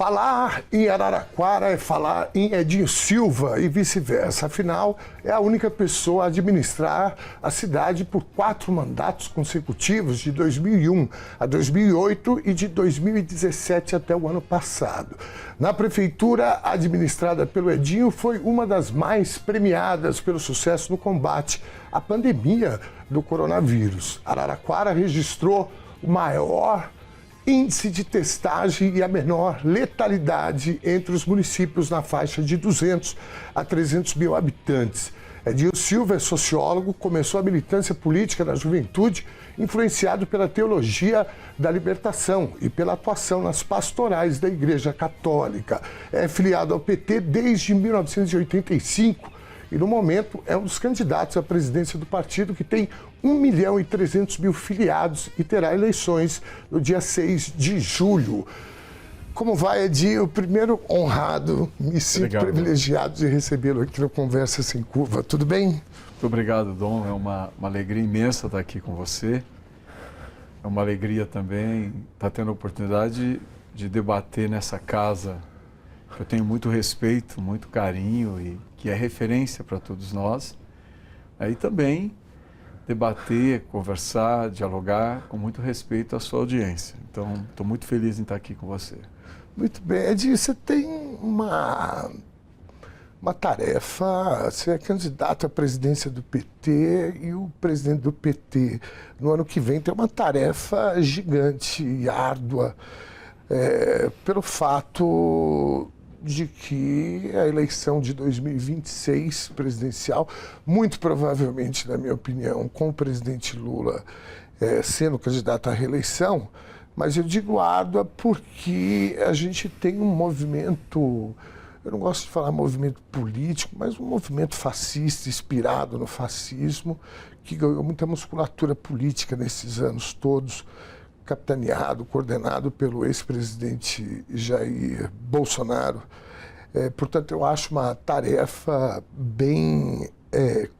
Falar em Araraquara é falar em Edinho Silva e vice-versa. Afinal, é a única pessoa a administrar a cidade por 4 mandatos consecutivos, de 2001 a 2008 e de 2017 até o ano passado. Na prefeitura administrada pelo Edinho, foi uma das mais premiadas pelo sucesso no combate à pandemia do coronavírus. Araraquara registrou o maior índice de testagem e a menor letalidade entre os municípios na faixa de 200 a 300 mil habitantes. Edinho Silva é sociólogo, começou a militância política na juventude, influenciado pela teologia da libertação e pela atuação nas pastorais da Igreja Católica. É filiado ao PT desde 1985 e, no momento, é um dos candidatos à presidência do partido, que tem 1.300.000 filiados e terá eleições no dia 6 de julho. Como vai, Edinho? Primeiro, honrado, me sinto privilegiado de recebê-lo aqui no Conversa Sem Curva. Tudo bem? Muito obrigado, Dom. É uma alegria imensa estar aqui com você. É uma alegria também estar tendo a oportunidade de debater nessa casa que eu tenho muito respeito, muito carinho e que é referência para todos nós. Aí também debater, conversar, dialogar com muito respeito à sua audiência. Então, estou muito feliz em estar aqui com você. Muito bem. Edinho, você tem uma tarefa, você é candidato à presidência do PT e o presidente do PT no ano que vem tem uma tarefa gigante e árdua, pelo fato de que a eleição de 2026 presidencial, muito provavelmente, na minha opinião, com o presidente Lula sendo candidato à reeleição, mas eu digo árdua porque a gente tem um movimento, eu não gosto de falar movimento político, mas um movimento fascista, inspirado no fascismo, que ganhou muita musculatura política nesses anos todos, capitaneado, coordenado pelo ex-presidente Jair Bolsonaro. Portanto, eu acho uma tarefa bem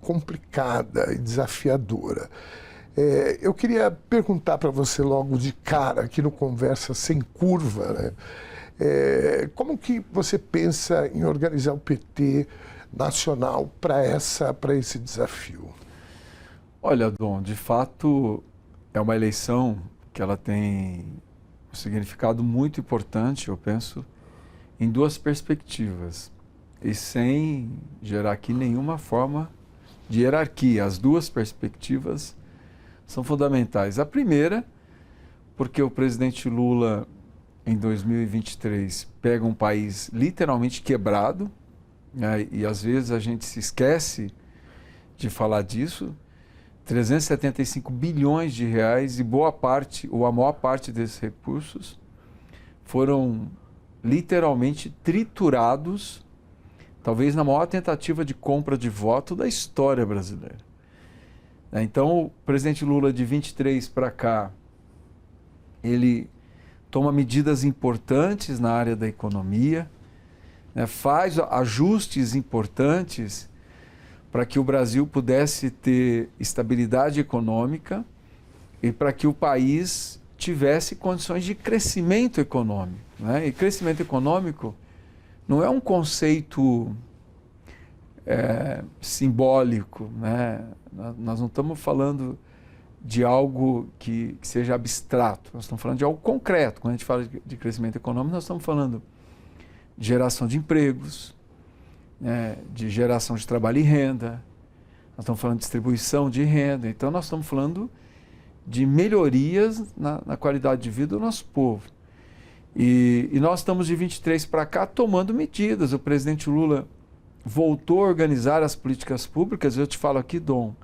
complicada e desafiadora. Eu queria perguntar para você logo de cara, aqui no Conversa Sem Curva, né? Como que você pensa em organizar o PT nacional para esse desafio? Olha, Dom, de fato é uma eleição que ela tem um significado muito importante, eu penso, em 2 perspectivas, e sem gerar aqui nenhuma forma de hierarquia. As 2 perspectivas são fundamentais. A primeira, porque o presidente Lula, em 2023, pega um país literalmente quebrado, né, e às vezes a gente se esquece de falar disso, 375 bilhões de reais, e boa parte, ou a maior parte desses recursos, foram literalmente triturados, talvez na maior tentativa de compra de voto da história brasileira. Então, o presidente Lula, de 23 para cá, ele toma medidas importantes na área da economia, né, faz ajustes importantes para que o Brasil pudesse ter estabilidade econômica e para que o país tivesse condições de crescimento econômico, né? E crescimento econômico não é um conceito simbólico, né? Nós não estamos falando de algo que seja abstrato, nós estamos falando de algo concreto. Quando a gente fala de crescimento econômico, nós estamos falando de geração de empregos, de geração de trabalho e renda, nós estamos falando de distribuição de renda, então nós estamos falando de melhorias na qualidade de vida do nosso povo. E nós estamos de 23 para cá tomando medidas. O presidente Lula voltou a organizar as políticas públicas. Eu te falo aqui, Dom,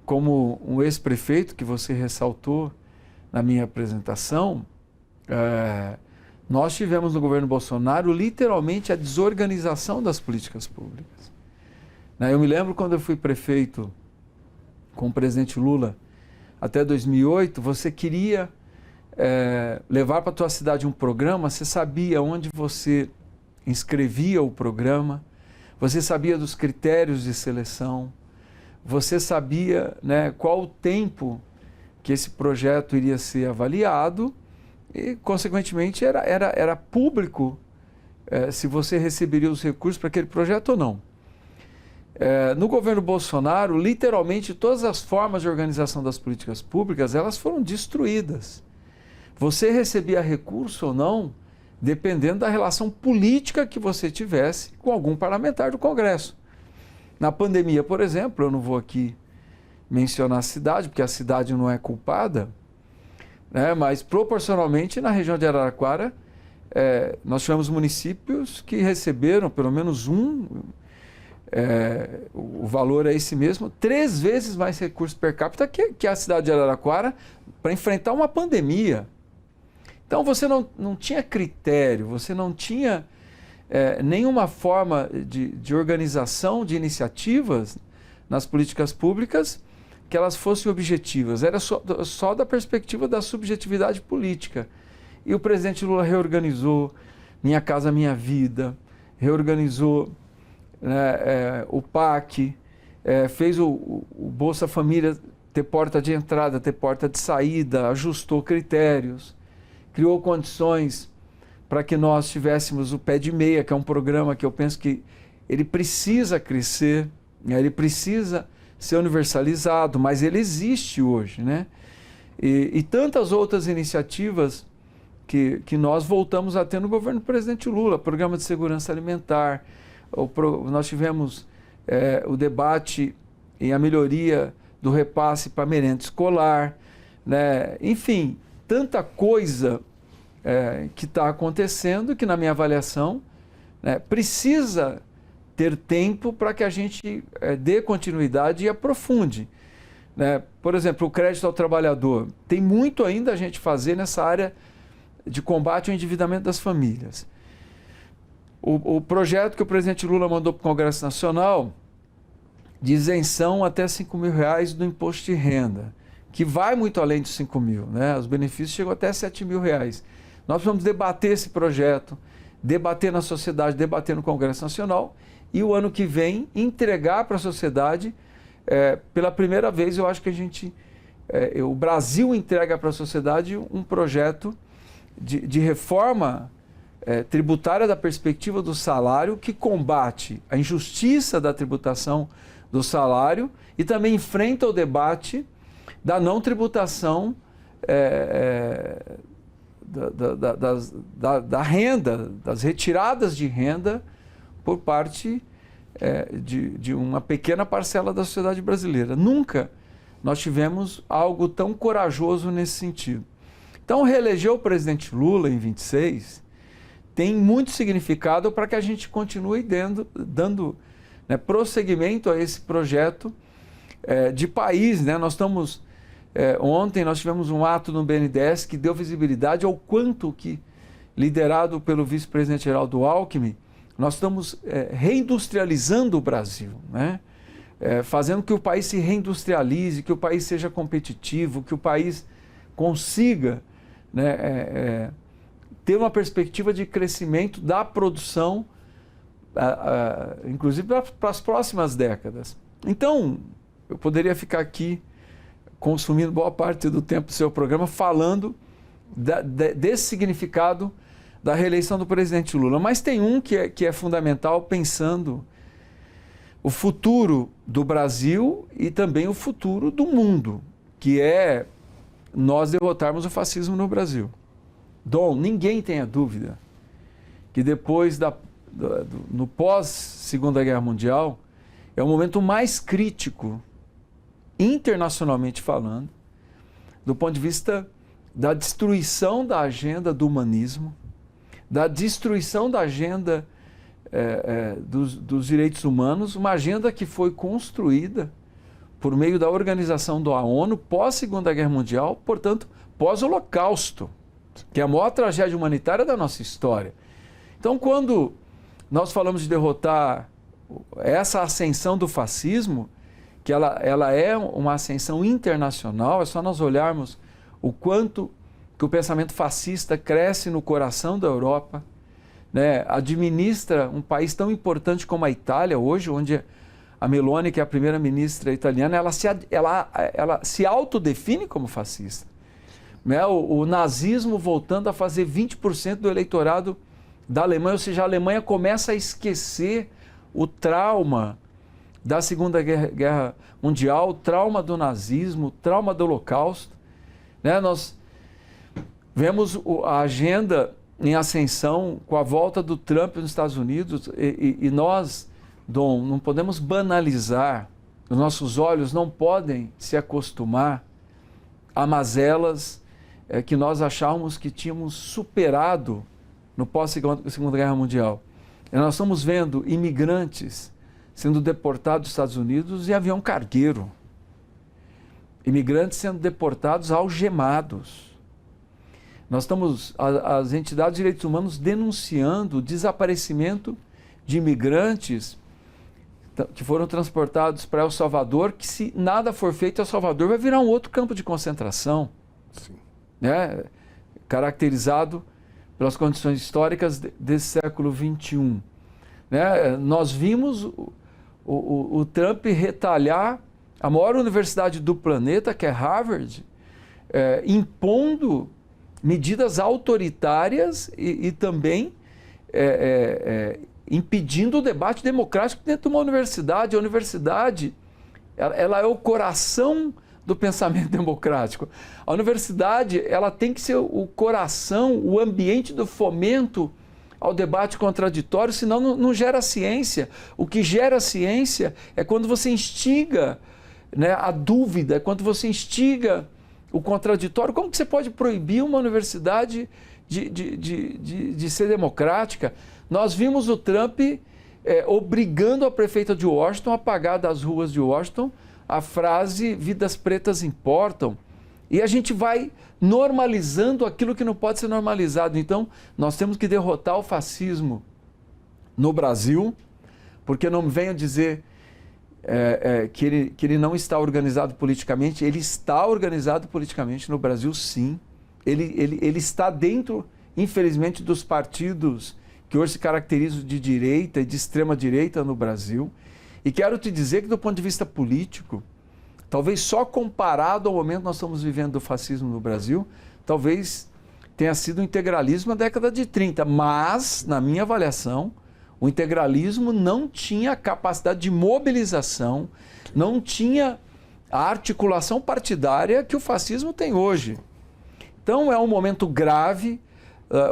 como um ex-prefeito que você ressaltou na minha apresentação, nós tivemos no governo Bolsonaro literalmente a desorganização das políticas públicas. Eu me lembro quando eu fui prefeito com o presidente Lula até 2008, você queria levar para a tua cidade um programa, você sabia onde você inscrevia o programa, você sabia dos critérios de seleção, você sabia, né, qual o tempo que esse projeto iria ser avaliado e, consequentemente, era público se você receberia os recursos para aquele projeto ou não. No governo Bolsonaro, literalmente, todas as formas de organização das políticas públicas, elas foram destruídas. Você recebia recurso ou não, dependendo da relação política que você tivesse com algum parlamentar do Congresso. Na pandemia, por exemplo, eu não vou aqui mencionar a cidade, porque a cidade não é culpada, né, mas proporcionalmente na região de Araraquara, nós tivemos municípios que receberam pelo menos o valor é esse mesmo, 3 vezes mais recursos per capita que a cidade de Araraquara para enfrentar uma pandemia. Então você não tinha critério, você não tinha nenhuma forma de organização de iniciativas nas políticas públicas que elas fossem objetivas. Era só da perspectiva da subjetividade política. E o presidente Lula reorganizou Minha Casa Minha Vida, reorganizou o PAC, fez o Bolsa Família ter porta de entrada, ter porta de saída, ajustou critérios, criou condições para que nós tivéssemos o Pé de Meia, que é um programa que eu penso que ele precisa crescer, né? Ele precisa ser universalizado, mas ele existe hoje, né? E tantas outras iniciativas que nós voltamos a ter no governo do presidente Lula, Programa de Segurança Alimentar, nós tivemos o debate e a melhoria do repasse para merenda escolar, né? Enfim, tanta coisa que está acontecendo que, na minha avaliação, precisa ter tempo para que a gente dê continuidade e aprofunde. Por exemplo, o crédito ao trabalhador. Tem muito ainda a gente fazer nessa área de combate ao endividamento das famílias. O projeto que o presidente Lula mandou para o Congresso Nacional de isenção até R$5.000 do imposto de renda, que vai muito além dos 5 mil, né? Os benefícios chegam até R$7.000. Nós precisamos debater esse projeto, debater na sociedade, debater no Congresso Nacional e o ano que vem entregar para a sociedade, pela primeira vez eu acho que o Brasil entrega para a sociedade um projeto de reforma tributária da perspectiva do salário que combate a injustiça da tributação do salário e também enfrenta o debate da não tributação da renda, das retiradas de renda por parte de uma pequena parcela da sociedade brasileira. Nunca nós tivemos algo tão corajoso nesse sentido. Então, reeleger o presidente Lula em 26 tem muito significado para que a gente continue dando prosseguimento a esse projeto de país, né? Nós estamos... ontem nós tivemos um ato no BNDES que deu visibilidade ao quanto que, liderado pelo vice-presidente Geraldo Alckmin, nós estamos reindustrializando o Brasil, né? Fazendo que o país se reindustrialize, que o país seja competitivo, que o país consiga, né, ter uma perspectiva de crescimento da produção, inclusive para as próximas décadas. Então, eu poderia ficar aqui consumindo boa parte do tempo do seu programa falando desse significado da reeleição do presidente Lula. Mas tem um que é fundamental pensando o futuro do Brasil e também o futuro do mundo, que é nós derrotarmos o fascismo no Brasil. Dom, ninguém tenha dúvida que depois no pós-Segunda Guerra Mundial é o momento mais crítico, internacionalmente falando, do ponto de vista da destruição da agenda do humanismo, da destruição da agenda dos direitos humanos, uma agenda que foi construída por meio da organização da ONU pós-Segunda Guerra Mundial, portanto, pós-Holocausto, que é a maior tragédia humanitária da nossa história. Então, quando nós falamos de derrotar essa ascensão do fascismo, que ela é uma ascensão internacional, é só nós olharmos o quanto que o pensamento fascista cresce no coração da Europa, né? Administra um país tão importante como a Itália hoje, onde a Meloni, que é a primeira-ministra italiana, ela se autodefine como fascista. né, o nazismo voltando a fazer 20% do eleitorado da Alemanha, ou seja, a Alemanha começa a esquecer o trauma da Segunda Guerra Mundial, o trauma do nazismo, o trauma do Holocausto. Né? Nós vemos a agenda em ascensão com a volta do Trump nos Estados Unidos e nós, Dom, não podemos banalizar, os nossos olhos não podem se acostumar a mazelas que nós achávamos que tínhamos superado no pós-Segunda Guerra Mundial. E nós estamos vendo imigrantes sendo deportados dos Estados Unidos em avião cargueiro. Imigrantes sendo deportados algemados. Nós estamos, as entidades de direitos humanos denunciando o desaparecimento de imigrantes que foram transportados para El Salvador, que se nada for feito, El Salvador vai virar um outro campo de concentração. Sim. Né? Caracterizado pelas condições históricas desse século XXI. Né? Nós vimos o Trump retalhar a maior universidade do planeta, que é Harvard, impondo medidas autoritárias e também impedindo o debate democrático dentro de uma universidade. A universidade ela é o coração do pensamento democrático. A universidade ela tem que ser o coração, o ambiente do fomento ao debate contraditório, senão não gera ciência. O que gera ciência é quando você instiga, né, a dúvida, é quando você instiga o contraditório. Como que você pode proibir uma universidade de ser democrática? Nós vimos o Trump obrigando a prefeita de Washington a apagar das ruas de Washington a frase "vidas pretas importam", e a gente vai normalizando aquilo que não pode ser normalizado. Então, nós temos que derrotar o fascismo no Brasil, porque não venham dizer que ele não está organizado politicamente. Ele está organizado politicamente no Brasil, sim. Ele está dentro, infelizmente, dos partidos que hoje se caracterizam de direita e de extrema direita no Brasil. E quero te dizer que, do ponto de vista político, talvez só comparado ao momento que nós estamos vivendo do fascismo no Brasil, talvez tenha sido o integralismo na década de 30. Mas, na minha avaliação, o integralismo não tinha a capacidade de mobilização, não tinha a articulação partidária que o fascismo tem hoje. Então, é um momento grave.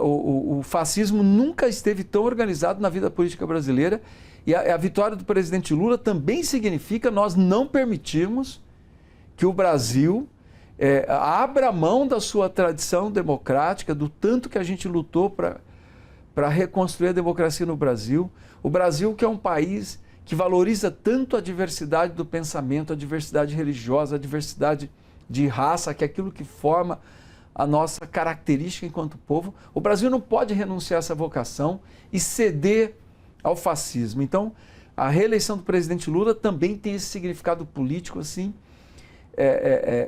O fascismo nunca esteve tão organizado na vida política brasileira. E a vitória do presidente Lula também significa nós não permitirmos que o Brasil abra mão da sua tradição democrática, do tanto que a gente lutou para reconstruir a democracia no Brasil. O Brasil, que é um país que valoriza tanto a diversidade do pensamento, a diversidade religiosa, a diversidade de raça, que é aquilo que forma a nossa característica enquanto povo. O Brasil não pode renunciar a essa vocação e ceder ao fascismo. Então, a reeleição do presidente Lula também tem esse significado político assim,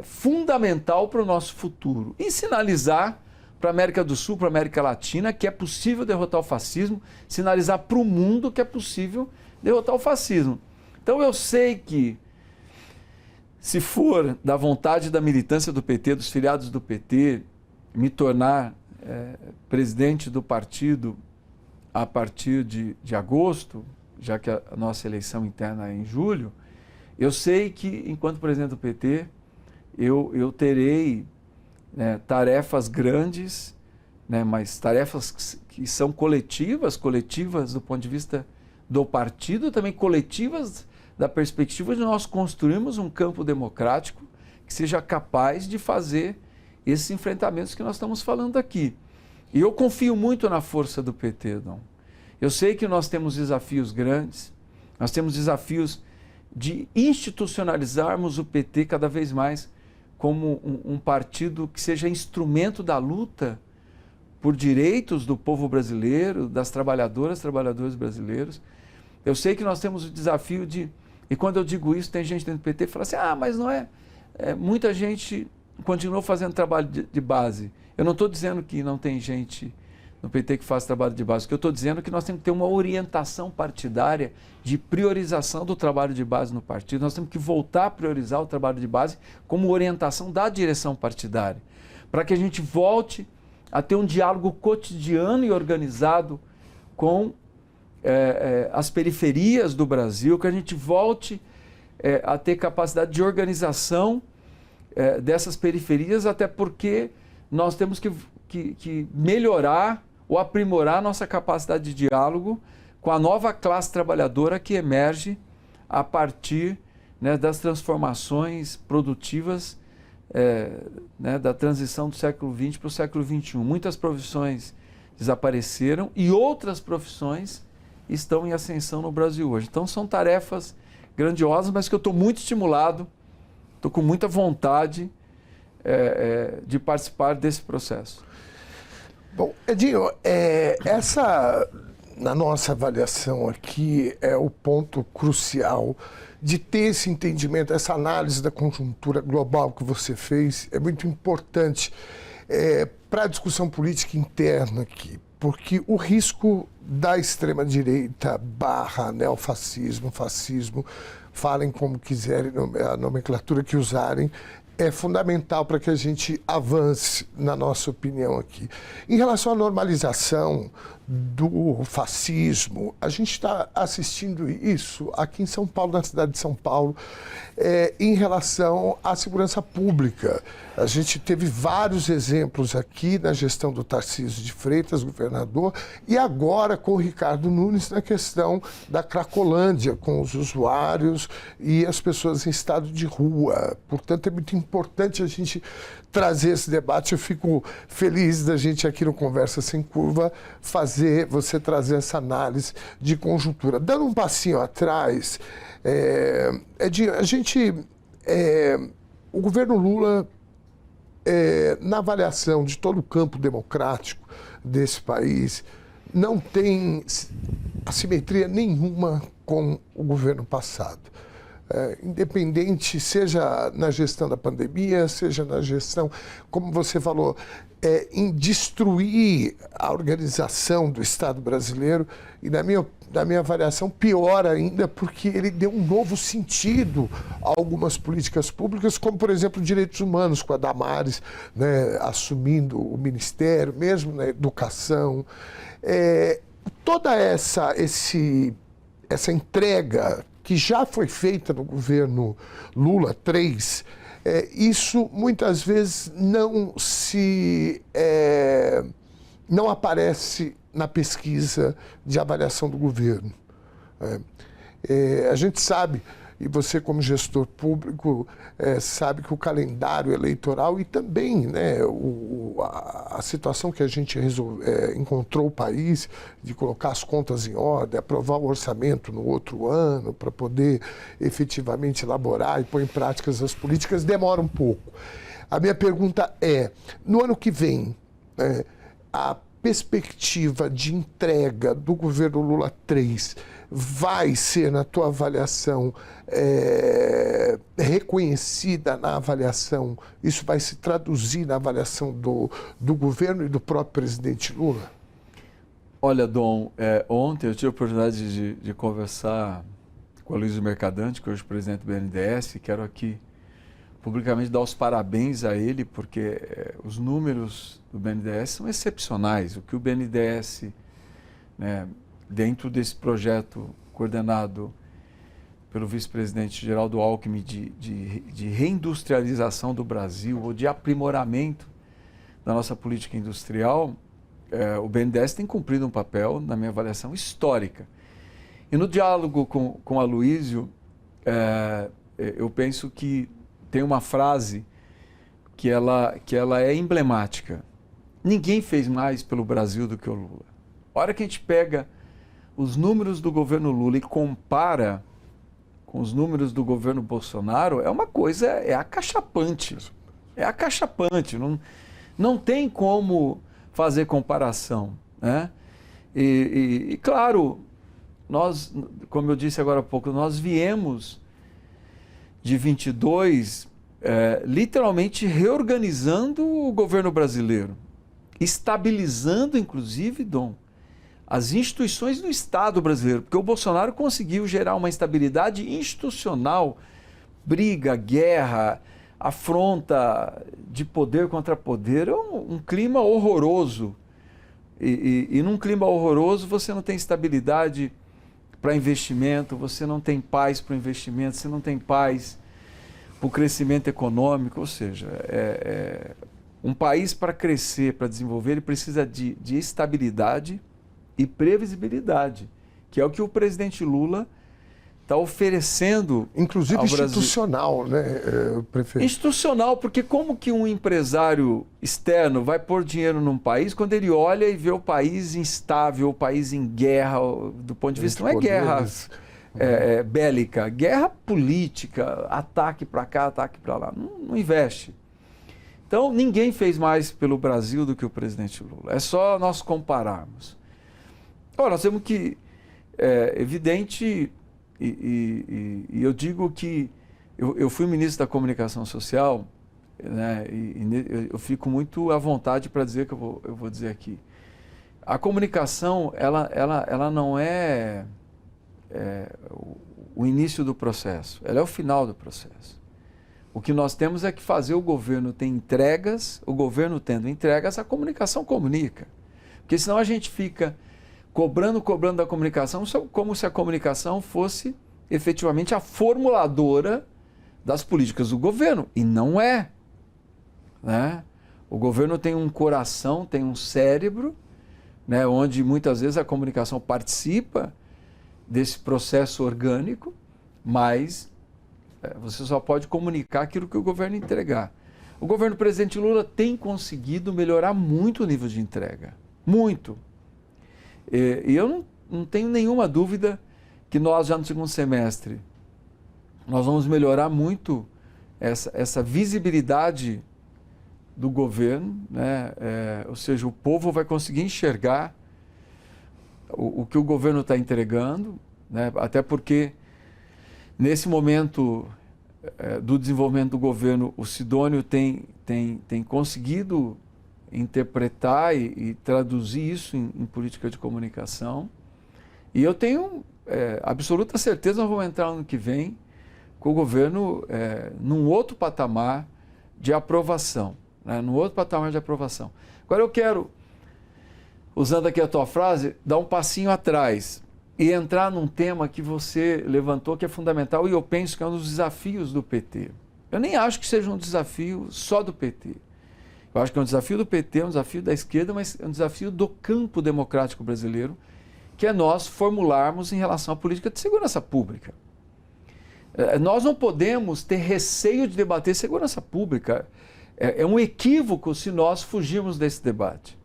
fundamental para o nosso futuro. E sinalizar para a América do Sul, para a América Latina, que é possível derrotar o fascismo, sinalizar para o mundo que é possível derrotar o fascismo. Então, eu sei que, se for da vontade da militância do PT, dos filiados do PT, me tornar presidente do partido a partir de agosto, já que a nossa eleição interna é em julho, eu sei que, enquanto presidente do PT, eu terei tarefas grandes, mas tarefas que são coletivas do ponto de vista do partido, também coletivas da perspectiva de nós construirmos um campo democrático que seja capaz de fazer esses enfrentamentos que nós estamos falando aqui. E eu confio muito na força do PT, Dom. Eu sei que nós temos desafios grandes, nós temos desafios de institucionalizarmos o PT cada vez mais como um partido que seja instrumento da luta por direitos do povo brasileiro, das trabalhadoras, trabalhadores brasileiros. Eu sei que nós temos o desafio de... E quando eu digo isso, tem gente dentro do PT que fala assim, mas não é... muita gente continua fazendo trabalho de base. Eu não estou dizendo que não tem gente no PT que faz trabalho de base. O que eu estou dizendo é que nós temos que ter uma orientação partidária de priorização do trabalho de base no partido. Nós temos que voltar a priorizar o trabalho de base como orientação da direção partidária. para que a gente volte a ter um diálogo cotidiano e organizado com as periferias do Brasil, que a gente volte a ter capacidade de organização dessas periferias, até porque nós temos que melhorar ou aprimorar nossa capacidade de diálogo com a nova classe trabalhadora que emerge a partir, né, das transformações produtivas da transição do século XX para o século XXI. Muitas profissões desapareceram e outras profissões estão em ascensão no Brasil hoje. Então são tarefas grandiosas, mas que eu estou muito estimulado, estou com muita vontade de participar desse processo. Bom, Edinho, na nossa avaliação aqui, é o ponto crucial de ter esse entendimento, essa análise da conjuntura global que você fez, é muito importante para a discussão política interna aqui, porque o risco da extrema-direita / neofascismo, fascismo, falem como quiserem, a nomenclatura que usarem, é fundamental para que a gente avance, na nossa opinião aqui. Em relação à normalização do fascismo, a gente está assistindo isso aqui em São Paulo, na cidade de São Paulo, em relação à segurança pública. A gente teve vários exemplos aqui na gestão do Tarcísio de Freitas, governador, e agora com o Ricardo Nunes na questão da Cracolândia, com os usuários e as pessoas em estado de rua. Portanto, é muito importante a gente trazer esse debate. Eu fico feliz da gente aqui no Conversa Sem Curva você trazer essa análise de conjuntura. Dando um passinho atrás, o governo Lula, na avaliação de todo o campo democrático desse país, não tem assimetria nenhuma com o governo passado. Independente, seja na gestão da pandemia, seja na gestão, como você falou, em destruir a organização do Estado brasileiro, e na minha avaliação, pior ainda, porque ele deu um novo sentido a algumas políticas públicas, como, por exemplo, direitos humanos, com a Damares, né, assumindo o ministério, mesmo na educação. Toda essa entrega que já foi feita no governo Lula 3, isso muitas vezes não aparece na pesquisa de avaliação do governo. A gente sabe, e você como gestor público sabe que o calendário eleitoral e também, né, a situação que a gente encontrou o país de colocar as contas em ordem, aprovar o orçamento no outro ano para poder efetivamente elaborar e pôr em prática as políticas, demora um pouco. A minha pergunta no ano que vem, a perspectiva de entrega do governo Lula 3 vai ser, na tua avaliação, reconhecida na avaliação, isso vai se traduzir na avaliação do governo e do próprio presidente Lula? Olha, Dom, ontem eu tive a oportunidade de conversar com o Aloysio Mercadante, que hoje é o presidente do BNDES, e quero aqui publicamente dar os parabéns a ele, porque os números do BNDES são excepcionais. O que o BNDES, né, dentro desse projeto coordenado pelo vice-presidente Geraldo Alckmin de reindustrialização do Brasil, ou de aprimoramento da nossa política industrial, o BNDES tem cumprido um papel, na minha avaliação, histórica. E no diálogo com o Aloysio, eu penso que tem uma frase que ela é emblemática. Ninguém fez mais pelo Brasil do que o Lula. A hora que a gente pega os números do governo Lula e compara com os números do governo Bolsonaro, é uma coisa, acachapante. É acachapante. Não tem como fazer comparação, né? E claro, nós, como eu disse agora há pouco, nós viemos de 22, literalmente reorganizando o governo brasileiro, estabilizando, inclusive, Dom, as instituições do Estado brasileiro, porque o Bolsonaro conseguiu gerar uma instabilidade institucional, briga, guerra, afronta de poder contra poder, é um clima horroroso. E num clima horroroso você não tem estabilidade para investimento, você não tem paz para o investimento, você não tem paz para o crescimento econômico. Ou seja, um país para crescer, para desenvolver, ele precisa de estabilidade e previsibilidade, que é o que o presidente Lula está oferecendo, inclusive institucional, né, prefeito? Institucional, porque como que um empresário externo vai pôr dinheiro num país quando ele olha e vê o país instável, o país em guerra, do ponto de vista, não é guerra bélica, guerra política, ataque para cá, ataque para lá, não investe. Então, ninguém fez mais pelo Brasil do que o presidente Lula, é só nós compararmos. Agora, nós temos que, evidente... E eu digo que eu fui ministro da Comunicação Social, né, eu fico muito à vontade para dizer que eu vou dizer aqui. A comunicação, ela não é o início do processo, ela é o final do processo. O que nós temos é que fazer o governo ter entregas, o governo tendo entregas, a comunicação comunica. Porque senão a gente fica cobrando da comunicação, como se a comunicação fosse efetivamente a formuladora das políticas do governo. E não é, né? O governo tem um coração, tem um cérebro, né, onde muitas vezes a comunicação participa desse processo orgânico, mas você só pode comunicar aquilo que o governo entregar. O governo do presidente Lula tem conseguido melhorar muito o nível de entrega. Muito. E eu não tenho nenhuma dúvida que nós, já no segundo semestre, nós vamos melhorar muito essa visibilidade do governo, né? Ou seja, o povo vai conseguir enxergar o que o governo está entregando, né? Até porque, nesse momento do desenvolvimento do governo, o Sidônio tem conseguido interpretar e traduzir isso em política de comunicação. E eu tenho absoluta certeza que nós vamos entrar no ano que vem com o governo num outro patamar de aprovação. Né? Num outro patamar de aprovação. Agora eu quero, usando aqui a tua frase, dar um passinho atrás e entrar num tema que você levantou que é fundamental e eu penso que é um dos desafios do PT. Eu nem acho que seja um desafio só do PT. Eu acho que é um desafio do PT, um desafio da esquerda, mas é um desafio do campo democrático brasileiro, que é nós formularmos em relação à política de segurança pública. Nós não podemos ter receio de debater segurança pública. É um equívoco se nós fugirmos desse debate.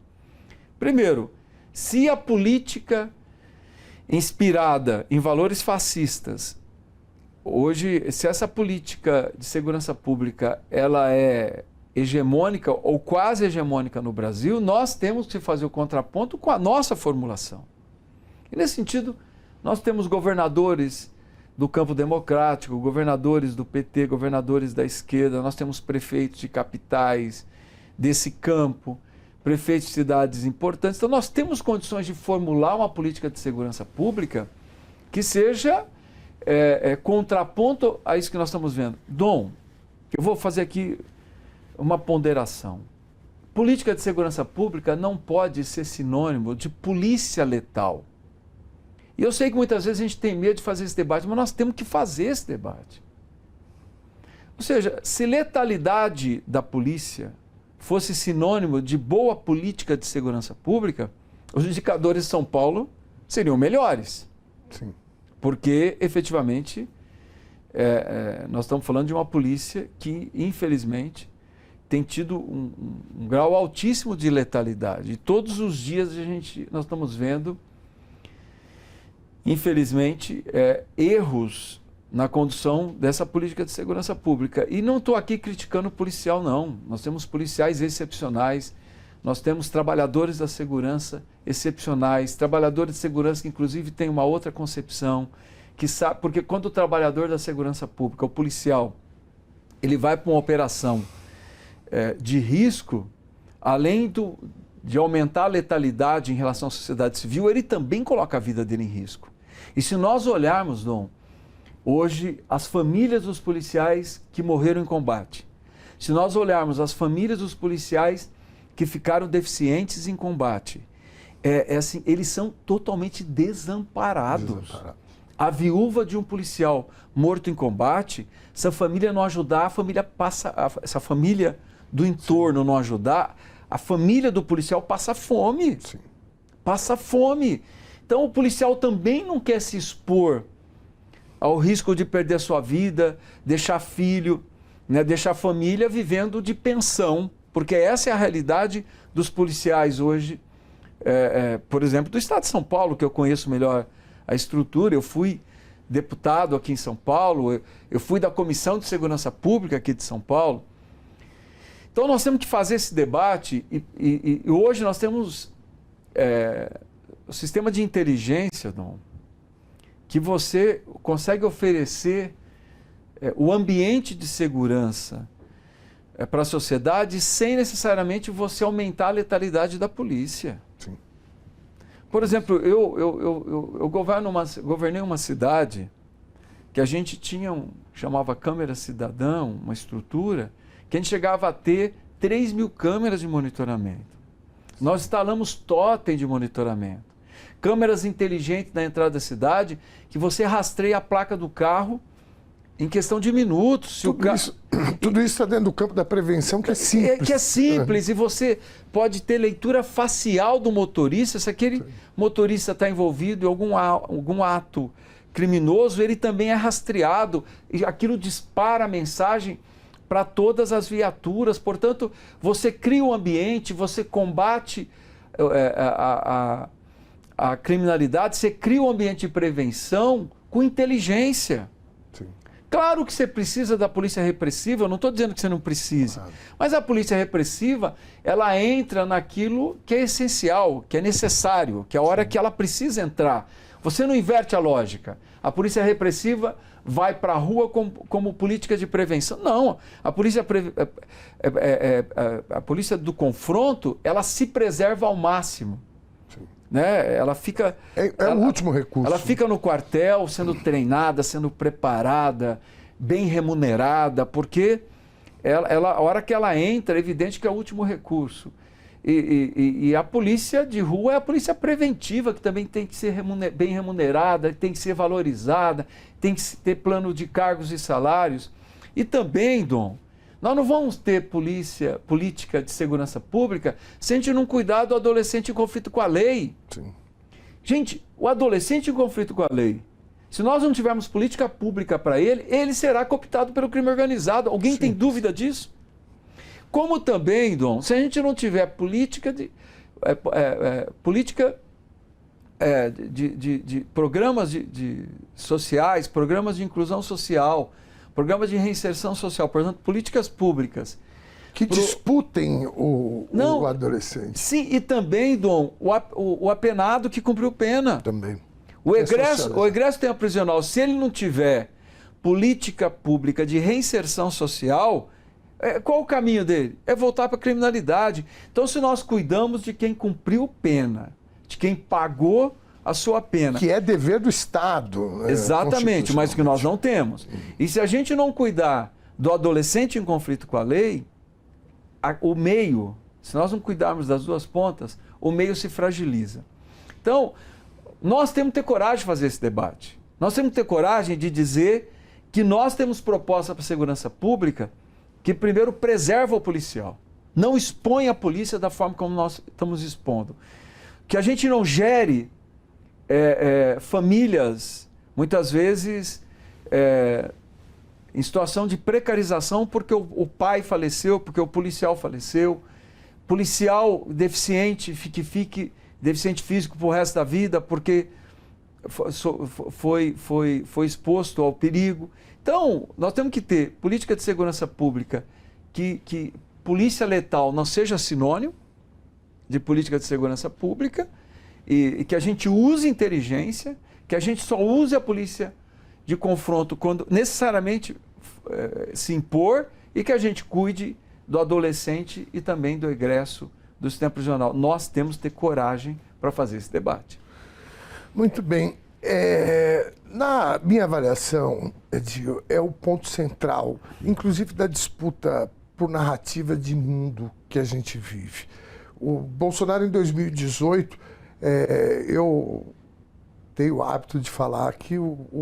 Primeiro, se a política inspirada em valores fascistas, hoje, se essa política de segurança pública ela é hegemônica ou quase hegemônica no Brasil, nós temos que fazer o contraponto com a nossa formulação. E nesse sentido, nós temos governadores do campo democrático, governadores do PT, governadores da esquerda, nós temos prefeitos de capitais desse campo, prefeitos de cidades importantes. Então nós temos condições de formular uma política de segurança pública que seja contraponto a isso que nós estamos vendo. Dom, eu vou fazer aqui uma ponderação. Política de segurança pública não pode ser sinônimo de polícia letal. E eu sei que muitas vezes a gente tem medo de fazer esse debate, mas nós temos que fazer esse debate. Ou seja, se letalidade da polícia fosse sinônimo de boa política de segurança pública, os indicadores de São Paulo seriam melhores. Sim. Porque, efetivamente, nós estamos falando de uma polícia que, infelizmente, tem tido um grau altíssimo de letalidade. E todos os dias nós estamos vendo, infelizmente, erros na condução dessa política de segurança pública. E não estou aqui criticando o policial, não. Nós temos policiais excepcionais, nós temos trabalhadores da segurança excepcionais, trabalhadores de segurança que, inclusive, têm uma outra concepção, que sabe, porque quando o trabalhador da segurança pública, o policial, ele vai para uma operação de risco, além de aumentar a letalidade em relação à sociedade civil, ele também coloca a vida dele em risco. E se nós olharmos, Dom, hoje as famílias dos policiais que morreram em combate, se nós olharmos as famílias dos policiais que ficaram deficientes em combate, assim, eles são totalmente desamparados. A viúva de um policial morto em combate, se a família não ajudar, a família passa, se a família do entorno não ajudar, a família do policial passa fome. Sim. Passa fome. Então o policial também não quer se expor ao risco de perder a sua vida, deixar filho, né, deixar família vivendo de pensão, porque essa é a realidade dos policiais hoje, por exemplo, do estado de São Paulo, que eu conheço melhor a estrutura. Eu fui deputado aqui em São Paulo, eu fui da Comissão de Segurança Pública aqui de São Paulo. Então nós temos que fazer esse debate e hoje nós temos o sistema de inteligência, Dom, que você consegue oferecer o ambiente de segurança para a sociedade sem necessariamente você aumentar a letalidade da polícia. Sim. Por exemplo, eu governei uma cidade que a gente tinha, chamava Câmara Cidadã, uma estrutura, que a gente chegava a ter 3.000 câmeras de monitoramento. Nós instalamos totem de monitoramento. Câmeras inteligentes na entrada da cidade, que você rastreia a placa do carro em questão de minutos. Tudo isso está dentro do campo da prevenção, que é simples. Que é simples, e você pode ter leitura facial do motorista. Se aquele motorista está envolvido em algum ato criminoso, ele também é rastreado, e aquilo dispara a mensagem para todas as viaturas. Portanto, você cria um ambiente, você combate a criminalidade, você cria um ambiente de prevenção com inteligência. Sim. Claro que você precisa da polícia repressiva, eu não estou dizendo que você não precise, mas a polícia repressiva, ela entra naquilo que é essencial, que é necessário, que é a hora que ela precisa entrar. Você não inverte a lógica. A polícia repressiva vai para a rua como política de prevenção. Não, a polícia do confronto, ela se preserva ao máximo. Né? Ela fica... o último recurso. Ela fica no quartel, sendo treinada, sendo preparada, bem remunerada, porque a hora que ela entra, é evidente que é o último recurso. E a polícia de rua é a polícia preventiva, que também tem que ser bem remunerada, tem que ser valorizada, tem que ter plano de cargos e salários. E também, Dom, nós não vamos ter política de segurança pública se a gente não cuidar do adolescente em conflito com a lei. Sim. Gente, o adolescente em conflito com a lei, se nós não tivermos política pública para ele, ele será cooptado pelo crime organizado. Alguém tem dúvida disso? Como também, Dom, se a gente não tiver política de programas sociais, programas de inclusão social, programas de reinserção social, portanto, políticas públicas. Que disputem o adolescente. Sim, e também, Dom, o apenado que cumpriu pena. Também. O egresso tem a prisional. Se ele não tiver política pública de reinserção social, qual o caminho dele? É voltar para a criminalidade. Então, se nós cuidamos de quem cumpriu pena, de quem pagou a sua pena. Que é dever do Estado. Exatamente, mas que nós não temos. E se a gente não cuidar do adolescente em conflito com a lei, o meio, se nós não cuidarmos das duas pontas, o meio se fragiliza. Então, nós temos que ter coragem de fazer esse debate. Nós temos que ter coragem de dizer que nós temos proposta para a segurança pública que primeiro preserva o policial, não expõe a polícia da forma como nós estamos expondo. Que a gente não gere famílias, muitas vezes, em situação de precarização porque o pai faleceu, porque o policial faleceu, policial deficiente, fique deficiente físico pro resto da vida porque foi exposto ao perigo. Então, nós temos que ter política de segurança pública que polícia letal não seja sinônimo de política de segurança pública e que a gente use inteligência, que a gente só use a polícia de confronto quando necessariamente se impor e que a gente cuide do adolescente e também do egresso do sistema prisional. Nós temos que ter coragem para fazer esse debate. Muito bem. Na minha avaliação, Edil, é o ponto central, inclusive da disputa por narrativa de mundo que a gente vive. O Bolsonaro, em 2018, eu tenho o hábito de falar que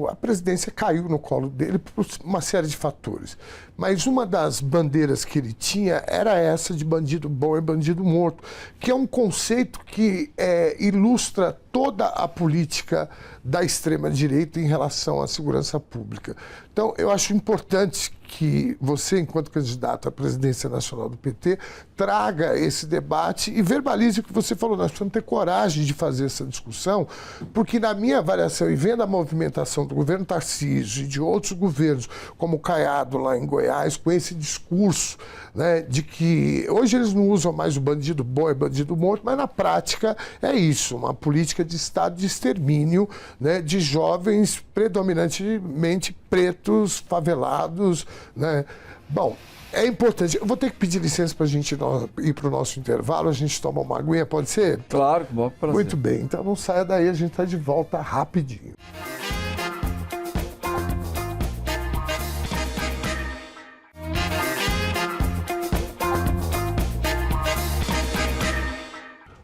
a presidência caiu no colo dele por uma série de fatores. Mas uma das bandeiras que ele tinha era essa de bandido bom e bandido morto, que é um conceito que ilustra toda a política da extrema-direita em relação à segurança pública. Então, eu acho importante que você, enquanto candidato à presidência nacional do PT, traga esse debate e verbalize o que você falou. Nós precisamos ter coragem de fazer essa discussão, porque na minha avaliação, e vendo a movimentação do governo Tarcísio e de outros governos, como o Caiado lá em Goiás, com esse discurso, né, de que hoje eles não usam mais o bandido bom e bandido morto, mas na prática é isso, uma política de estado de extermínio, né, de jovens predominantemente pretos, favelados, né? Bom, é importante. Eu vou ter que pedir licença para a gente ir para o nosso intervalo, a gente toma uma aguinha, pode ser? Claro, bom prazer. Muito bem, então não saia daí, a gente está de volta rapidinho.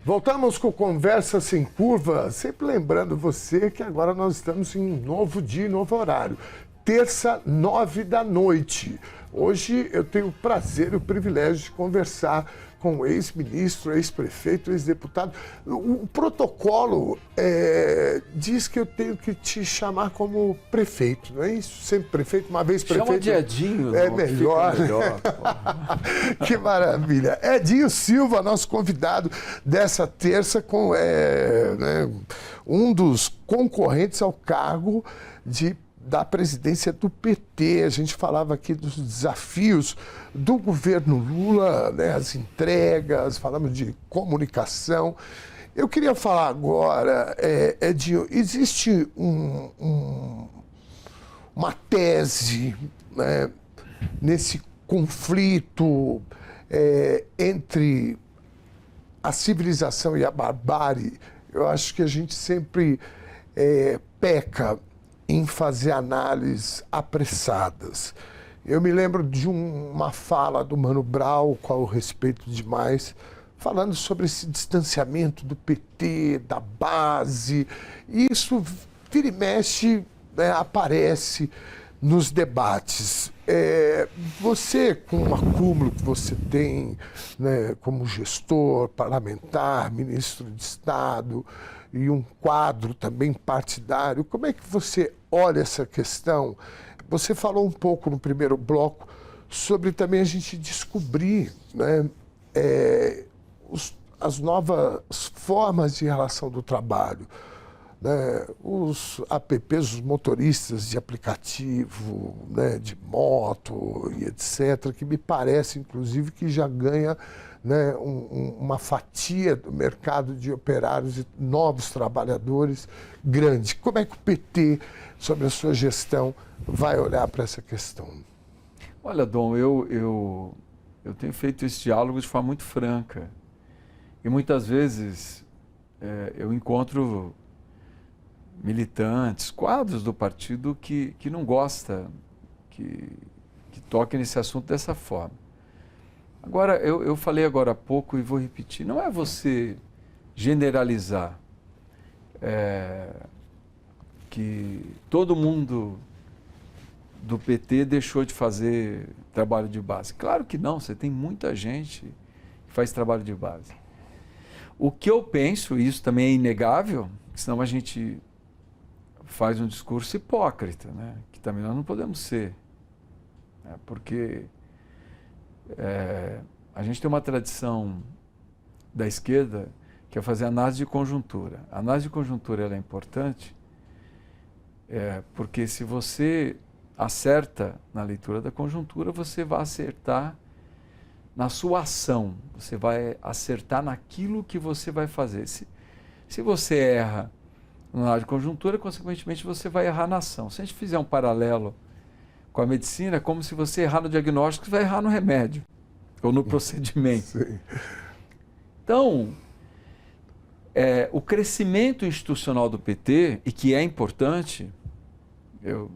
Voltamos com Conversa Sem Curva, sempre lembrando você que agora nós estamos em um novo dia, novo horário. Terça, 9h. Hoje eu tenho o prazer e o privilégio de conversar com o ex-ministro, ex-prefeito, ex-deputado. O protocolo diz que eu tenho que te chamar como prefeito, não é isso? Sempre prefeito, uma vez prefeito. Chama de Edinho. É melhor. Que maravilha. Edinho Silva, nosso convidado dessa terça, um dos concorrentes ao cargo da presidência do PT. A gente falava aqui dos desafios do governo Lula, né, as entregas, falamos de comunicação. Eu queria falar agora, Edinho, existe uma tese, né, nesse conflito entre a civilização e a barbárie. Eu acho que a gente sempre peca em fazer análises apressadas. Eu me lembro de uma fala do Mano Brown, qual eu respeito demais, falando sobre esse distanciamento do PT, da base. E isso, vira e mexe, aparece nos debates. Você, com o acúmulo que você tem, né, como gestor, parlamentar, ministro de Estado, e um quadro também partidário, como é que você olha essa questão? Você falou um pouco no primeiro bloco sobre também a gente descobrir, né, as novas formas de relação do trabalho, né, os apps, os motoristas de aplicativo, né, de moto e etc., que me parece, inclusive, que já ganha, né, uma fatia do mercado de operários e novos trabalhadores grande. Como é que o PT, sobre a sua gestão, vai olhar para essa questão? Olha, Dom, eu tenho feito esse diálogo de forma muito franca. E muitas vezes eu encontro militantes, quadros do partido que não gosta que toquem nesse assunto dessa forma. Agora, eu falei agora há pouco e vou repetir, não é você generalizar que todo mundo do PT deixou de fazer trabalho de base. Claro que não, você tem muita gente que faz trabalho de base. O que eu penso, e isso também é inegável, senão a gente faz um discurso hipócrita, né? Que também nós não podemos ser. Né? Porque a gente tem uma tradição da esquerda que é fazer análise de conjuntura. A análise de conjuntura ela é importante porque se você acerta na leitura da conjuntura, você vai acertar na sua ação, você vai acertar naquilo que você vai fazer. Se você erra na análise de conjuntura, consequentemente você vai errar na ação. Se a gente fizer um paralelo com a medicina, é como se você errar no diagnóstico, você vai errar no remédio ou no procedimento. Sim. Então, o crescimento institucional do PT, e que é importante, eu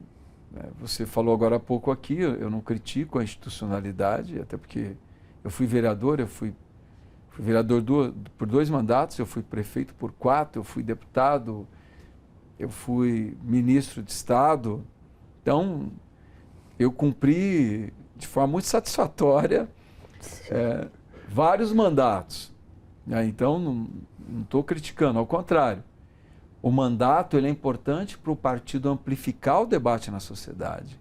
Você falou agora há pouco aqui, eu não critico a institucionalidade, até porque eu fui vereador, fui vereador por 2 mandatos, eu fui prefeito por 4, eu fui deputado, eu fui ministro de Estado. Então, eu cumpri de forma muito satisfatória vários mandatos. Então, não estou criticando, ao contrário. O mandato ele é importante para o partido amplificar o debate na sociedade,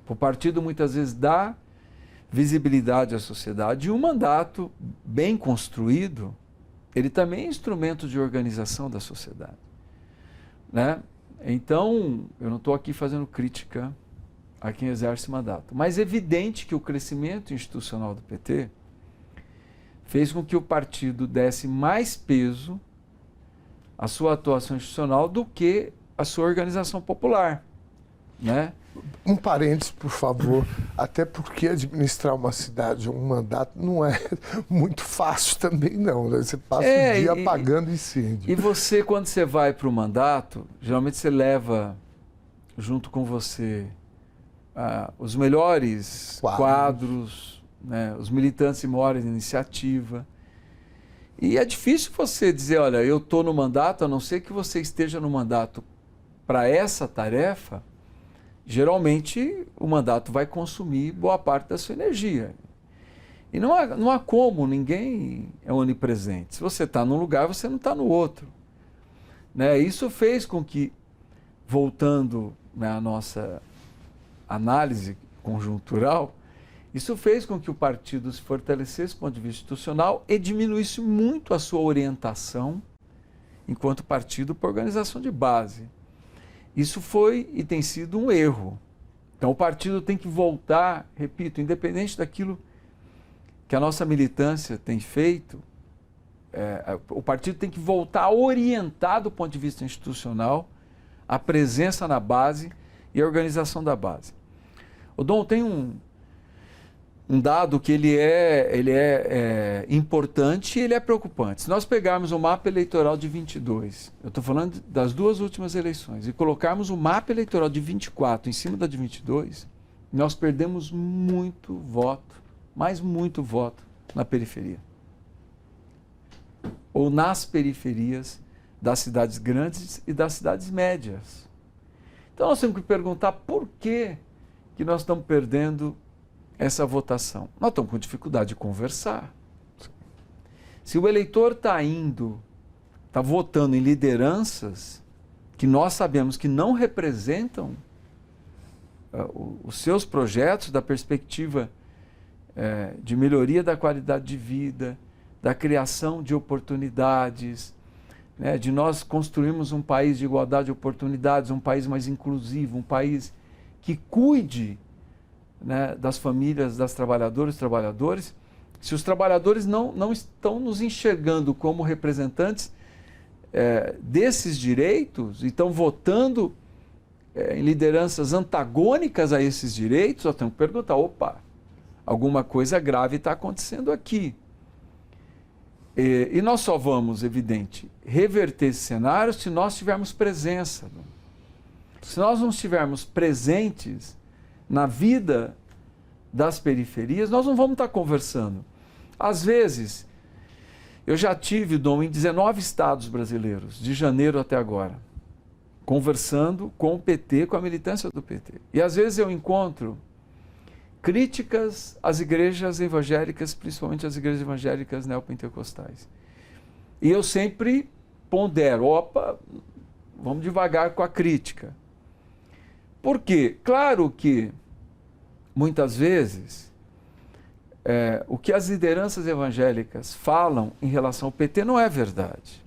para o partido muitas vezes dar visibilidade à sociedade. E um mandato bem construído, ele também é instrumento de organização da sociedade, né? Então, eu não estou aqui fazendo crítica a quem exerce mandato, mas é evidente que o crescimento institucional do PT fez com que o partido desse mais peso à sua atuação institucional do que a sua organização popular, né? Um parênteses, por favor, até porque administrar uma cidade, um mandato, não é muito fácil também não, né? Você passa o dia apagando incêndio. E você, quando você vai para o mandato, geralmente você leva junto com você os melhores quadros, né? Os militantes e maiores de iniciativa. E é difícil você dizer, olha, eu estou no mandato, a não ser que você esteja no mandato para essa tarefa. Geralmente o mandato vai consumir boa parte da sua energia. E não há como, ninguém é onipresente. Se você está num lugar, você não está no outro, né? Isso fez com que, voltando à nossa análise conjuntural, isso fez com que o partido se fortalecesse do ponto de vista institucional e diminuísse muito a sua orientação enquanto partido para organização de base. Isso foi e tem sido um erro. Então o partido tem que voltar, repito, independente daquilo que a nossa militância tem feito, o partido tem que voltar a orientar do ponto de vista institucional a presença na base e a organização da base. O Dom tem um dado que ele é importante e ele é preocupante. Se nós pegarmos o mapa eleitoral de 22, eu estou falando das 2 últimas eleições, e colocarmos o mapa eleitoral de 24 em cima da de 22, nós perdemos muito voto, mas muito voto na periferia. Ou nas periferias das cidades grandes e das cidades médias. Então nós temos que perguntar por que nós estamos perdendo essa votação. Nós estamos com dificuldade de conversar. Se o eleitor está votando em lideranças que nós sabemos que não representam os seus projetos da perspectiva de melhoria da qualidade de vida, da criação de oportunidades, né, de nós construirmos um país de igualdade de oportunidades, um país mais inclusivo, um país que cuide, né, das famílias, das trabalhadoras e trabalhadores. Se os trabalhadores não estão nos enxergando como representantes desses direitos e estão votando em lideranças antagônicas a esses direitos, nós temos que perguntar, opa, alguma coisa grave está acontecendo aqui. E nós só vamos, evidente, reverter esse cenário se nós tivermos presença. Se nós não estivermos presentes na vida das periferias, nós não vamos estar conversando. Às vezes, eu já tive, Dom, em 19 estados brasileiros, de janeiro até agora, conversando com o PT, com a militância do PT. E às vezes eu encontro críticas às igrejas evangélicas, principalmente às igrejas evangélicas neopentecostais. E eu sempre pondero, opa, vamos devagar com a crítica. Por quê? Claro que, muitas vezes, o que as lideranças evangélicas falam em relação ao PT não é verdade.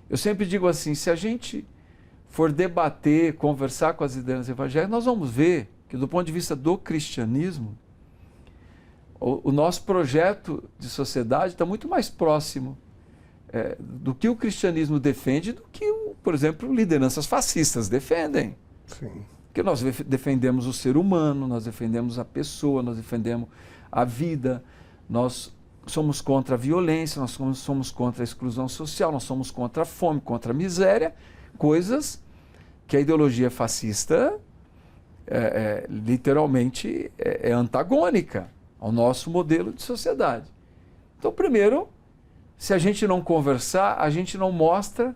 Eu sempre digo assim, se a gente for debater, conversar com as lideranças evangélicas, nós vamos ver que, do ponto de vista do cristianismo, o nosso projeto de sociedade está muito mais próximo do que o cristianismo defende do que, por exemplo, lideranças fascistas defendem. Sim. Porque nós defendemos o ser humano, nós defendemos a pessoa, nós defendemos a vida, nós somos contra a violência, nós somos contra a exclusão social, nós somos contra a fome, contra a miséria, coisas que a ideologia fascista literalmente é antagônica ao nosso modelo de sociedade. Então, primeiro, se a gente não conversar, a gente não mostra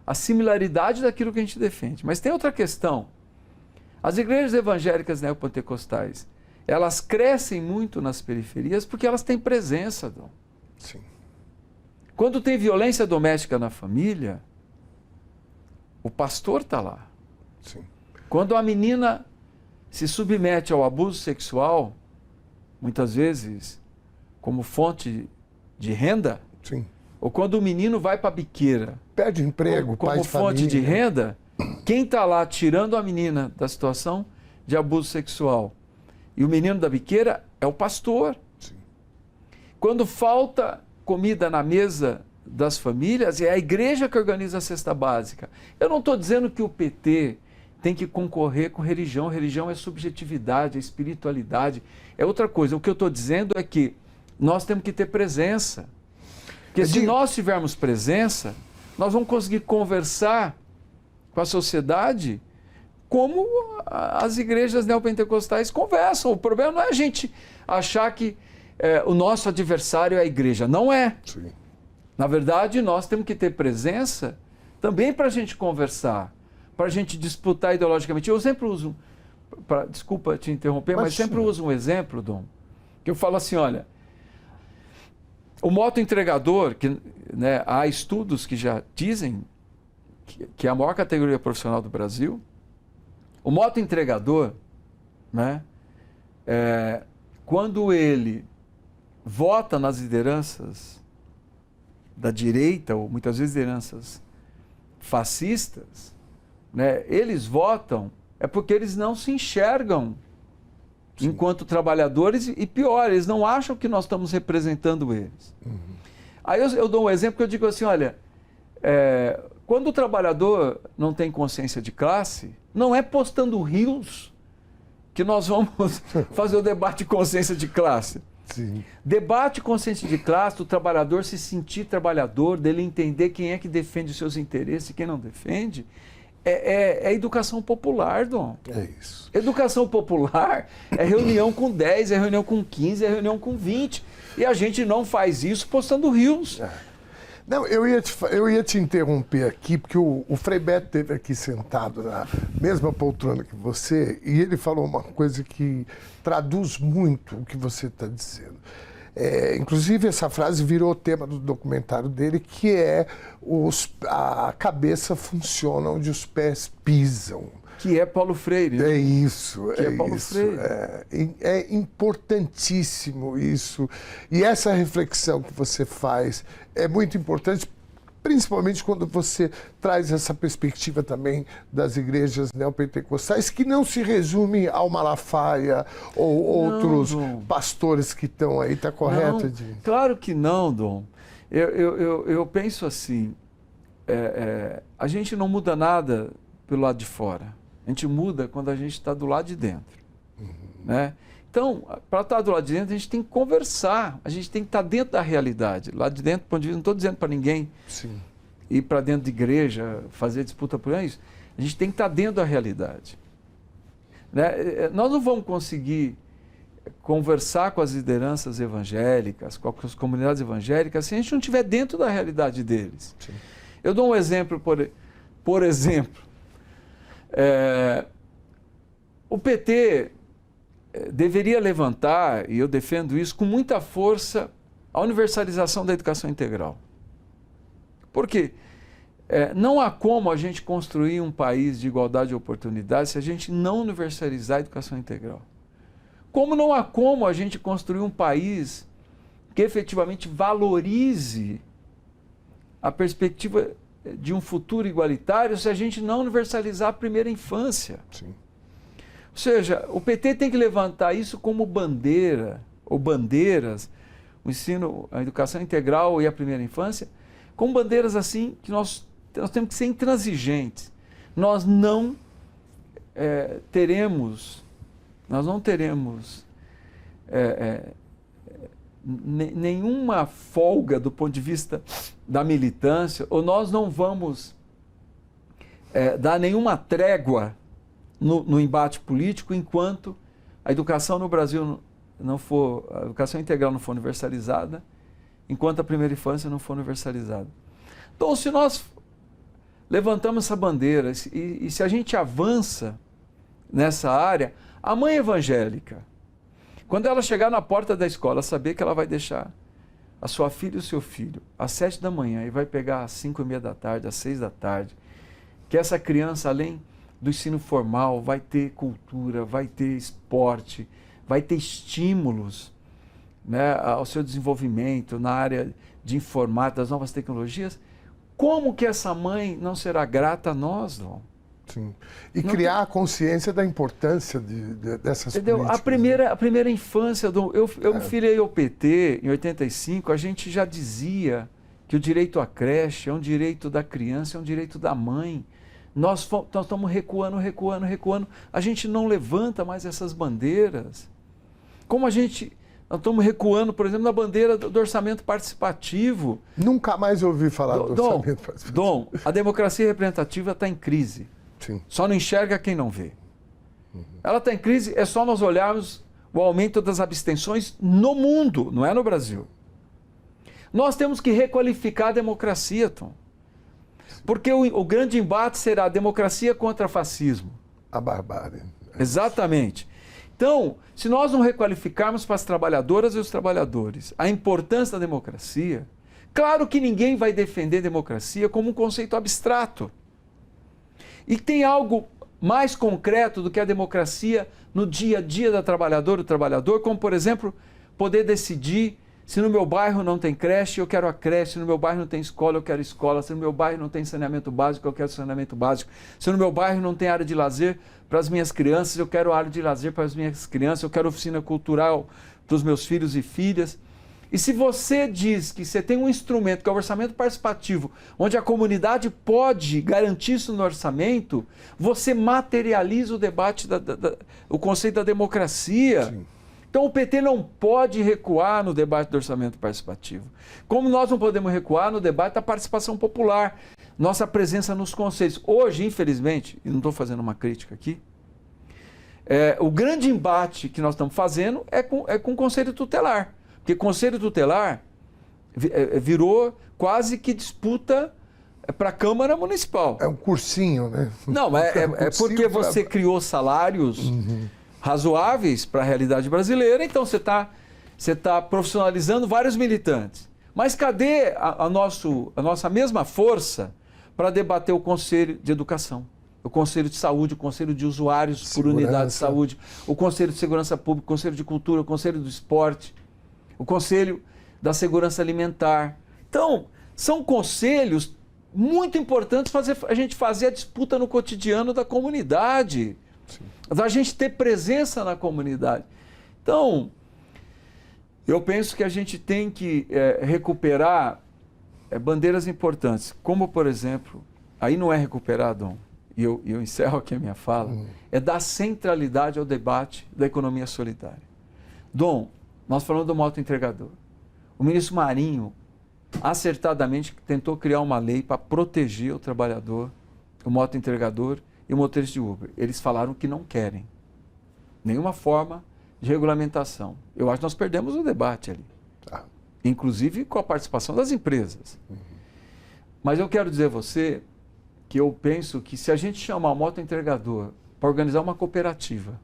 a similaridade daquilo que a gente defende. Mas tem outra questão. As igrejas evangélicas neopentecostais, elas crescem muito nas periferias porque elas têm presença, Dom. Sim. Quando tem violência doméstica na família, o pastor está lá. Sim. Quando a menina se submete ao abuso sexual, muitas vezes como fonte de renda, Sim. ou quando o menino vai para a biqueira, Perde emprego, como pai de fonte família. de renda, quem está lá tirando a menina da situação de abuso sexual e o menino da biqueira é o pastor. Sim. Quando falta comida na mesa das famílias, é a igreja que organiza a cesta básica. Eu não estou dizendo que o PT tem que concorrer com religião. Religião é subjetividade, é espiritualidade, é outra coisa. O que eu estou dizendo é que nós temos que ter presença. Porque se nós tivermos presença, nós vamos conseguir conversar com a sociedade como as igrejas neopentecostais conversam. O problema não é a gente achar que o nosso adversário é a igreja. Não é. Sim. Na verdade, nós temos que ter presença também para a gente conversar, para a gente disputar ideologicamente. Eu sempre uso, desculpa te interromper, mas sempre uso um exemplo, Dom, que eu falo assim, olha, o motoentregador, que, né, há estudos que já dizem que é a maior categoria profissional do Brasil, o motoentregador, né, quando ele vota nas lideranças da direita, ou muitas vezes lideranças fascistas, né, eles votam porque eles não se enxergam Sim. enquanto trabalhadores e pior, eles não acham que nós estamos representando eles. Uhum. Aí eu dou um exemplo que eu digo assim, olha, quando o trabalhador não tem consciência de classe, não é postando rios que nós vamos fazer o debate de consciência de classe. Sim. Debate consciência de classe, do trabalhador se sentir trabalhador, dele entender quem é que defende os seus interesses e quem não defende, é educação popular, Dom. É isso. Educação popular é reunião com 10, é reunião com 15, é reunião com 20. E a gente não faz isso postando rios. Não, eu ia te interromper aqui, porque o Frei Beto esteve aqui sentado na mesma poltrona que você, e ele falou uma coisa que traduz muito o que você está dizendo. Inclusive, essa frase virou tema do documentário dele, que é a cabeça funciona onde os pés pisam. Que é Paulo Freire. É isso. Que é Paulo Freire. É importantíssimo isso. E essa reflexão que você faz é muito importante, principalmente quando você traz essa perspectiva também das igrejas neopentecostais, que não se resume ao Malafaia ou outros pastores que estão aí. Está correto, Edinho? Claro que não, Dom. Eu penso assim, a gente não muda nada pelo lado de fora. A gente muda quando a gente está do lado de dentro. Uhum. Né? Então, para estar do lado de dentro, a gente tem que conversar, a gente tem que estar dentro da realidade. Lá de dentro, ponto de vista, não estou dizendo para ninguém Sim. ir para dentro de igreja, fazer disputa por isso. A gente tem que estar dentro da realidade. Né? Nós não vamos conseguir conversar com as lideranças evangélicas, com as comunidades evangélicas, se a gente não estiver dentro da realidade deles. Sim. Eu dou um exemplo, por exemplo, o PT deveria levantar, e eu defendo isso com muita força, a universalização da educação integral. Porque não há como a gente construir um país de igualdade de oportunidades se a gente não universalizar a educação integral. Como não há como a gente construir um país que efetivamente valorize a perspectiva de um futuro igualitário se a gente não universalizar a primeira infância. Sim. Ou seja, o PT tem que levantar isso como bandeira, ou bandeiras, o ensino, a educação integral e a primeira infância, como bandeiras assim que nós temos que ser intransigentes. Nós não teremos nenhuma folga do ponto de vista da militância, ou nós não vamos dar nenhuma trégua no embate político enquanto a educação no Brasil a educação integral não for universalizada, enquanto a primeira infância não for universalizada. Então, se nós levantamos essa bandeira e se a gente avança nessa área, a mãe evangélica, quando ela chegar na porta da escola, saber que ela vai deixar a sua filha e o seu filho às 7 da manhã e vai pegar às 5:30 da tarde, às 6 da tarde, que essa criança, além do ensino formal, vai ter cultura, vai ter esporte, vai ter estímulos, né, ao seu desenvolvimento na área de informática, das novas tecnologias. Como que essa mãe não será grata a nós, Dom? Sim. E não criar a consciência da importância dessas entendeu? políticas. A primeira infância, Dom, eu me filiei ao PT em 85, a gente já dizia que o direito à creche é um direito da criança, é um direito da mãe. Nós estamos recuando. A gente não levanta mais essas bandeiras. Como nós estamos recuando, por exemplo, na bandeira do orçamento participativo. Nunca mais ouvi falar do orçamento participativo. Dom, a democracia representativa está em crise. Sim. Só não enxerga quem não vê. Ela está em crise, é só nós olharmos o aumento das abstenções no mundo, não é no Brasil. Nós temos que requalificar a democracia, Tom. Porque o grande embate será a democracia contra fascismo. A barbárie. Exatamente. Então, se nós não requalificarmos para as trabalhadoras e os trabalhadores a importância da democracia, claro que ninguém vai defender democracia como um conceito abstrato. E tem algo mais concreto do que a democracia no dia a dia da trabalhadora e do trabalhador, como, por exemplo, poder decidir se no meu bairro não tem creche, eu quero a creche. Se no meu bairro não tem escola, eu quero escola. Se no meu bairro não tem saneamento básico, eu quero saneamento básico. Se no meu bairro não tem área de lazer para as minhas crianças, eu quero área de lazer para as minhas crianças. Eu quero oficina cultural para os meus filhos e filhas. E se você diz que você tem um instrumento, que é o orçamento participativo, onde a comunidade pode garantir isso no orçamento, você materializa o debate, o conceito da democracia. Sim. Então o PT não pode recuar no debate do orçamento participativo. Como nós não podemos recuar no debate da participação popular, nossa presença nos conselhos. Hoje, infelizmente, e não estou fazendo uma crítica aqui, o grande embate que nós estamos fazendo é com o Conselho Tutelar. Porque Conselho Tutelar virou quase que disputa para a Câmara Municipal. É um cursinho, né? Não, é porque você criou salários razoáveis para a realidade brasileira, então você tá profissionalizando vários militantes. Mas cadê a nossa mesma força para debater o Conselho de Educação, o Conselho de Saúde, o Conselho de Usuários por Unidade de Saúde, o Conselho de Segurança Pública, o Conselho de Cultura, o Conselho do Esporte, o Conselho da Segurança Alimentar. Então, são conselhos muito importantes para a gente fazer a disputa no cotidiano da comunidade. Sim. Da gente ter presença na comunidade. Então, eu penso que a gente tem que recuperar bandeiras importantes, como, por exemplo, aí não é recuperar, Dom, e eu encerro aqui a minha fala, é dar centralidade ao debate da economia solidária. Dom, nós falamos do motoentregador. O ministro Marinho, acertadamente, tentou criar uma lei para proteger o trabalhador, o motoentregador e o motorista de Uber. Eles falaram que não querem nenhuma forma de regulamentação. Eu acho que nós perdemos o debate ali. Inclusive com a participação das empresas. Mas eu quero dizer a você que eu penso que se a gente chamar o motoentregador para organizar uma cooperativa,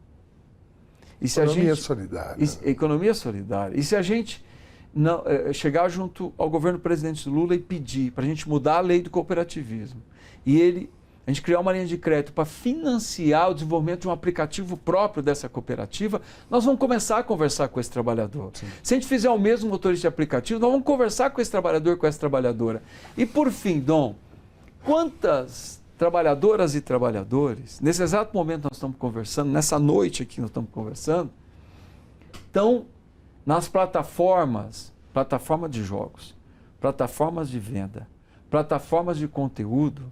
e se economia solidária. Economia solidária. E se a gente não, chegar junto ao governo do presidente Lula e pedir para a gente mudar a lei do cooperativismo, e a gente criar uma linha de crédito para financiar o desenvolvimento de um aplicativo próprio dessa cooperativa, nós vamos começar a conversar com esse trabalhador. Sim. Se a gente fizer o mesmo motorista de aplicativo, nós vamos conversar com esse trabalhador, com essa trabalhadora. E por fim, Dom, quantas trabalhadoras e trabalhadores, nesse exato momento nós estamos conversando, nessa noite aqui nós estamos conversando, estão nas plataformas de jogos, plataformas de venda, plataformas de conteúdo,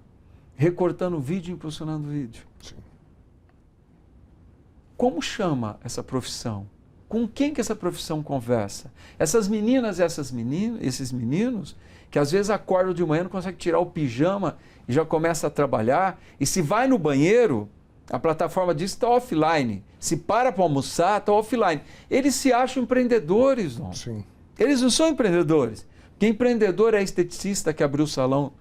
recortando vídeo e impulsionando vídeo. Sim. Como chama essa profissão? Com quem que essa profissão conversa? Essas meninas e esses meninos que às vezes acordam de manhã, não conseguem tirar o pijama e já começa a trabalhar, e se vai no banheiro, A plataforma diz que está offline. Se para almoçar, está offline. Eles se acham empreendedores, não? Sim. Eles não são empreendedores. Porque empreendedor é esteticista que abriu o salão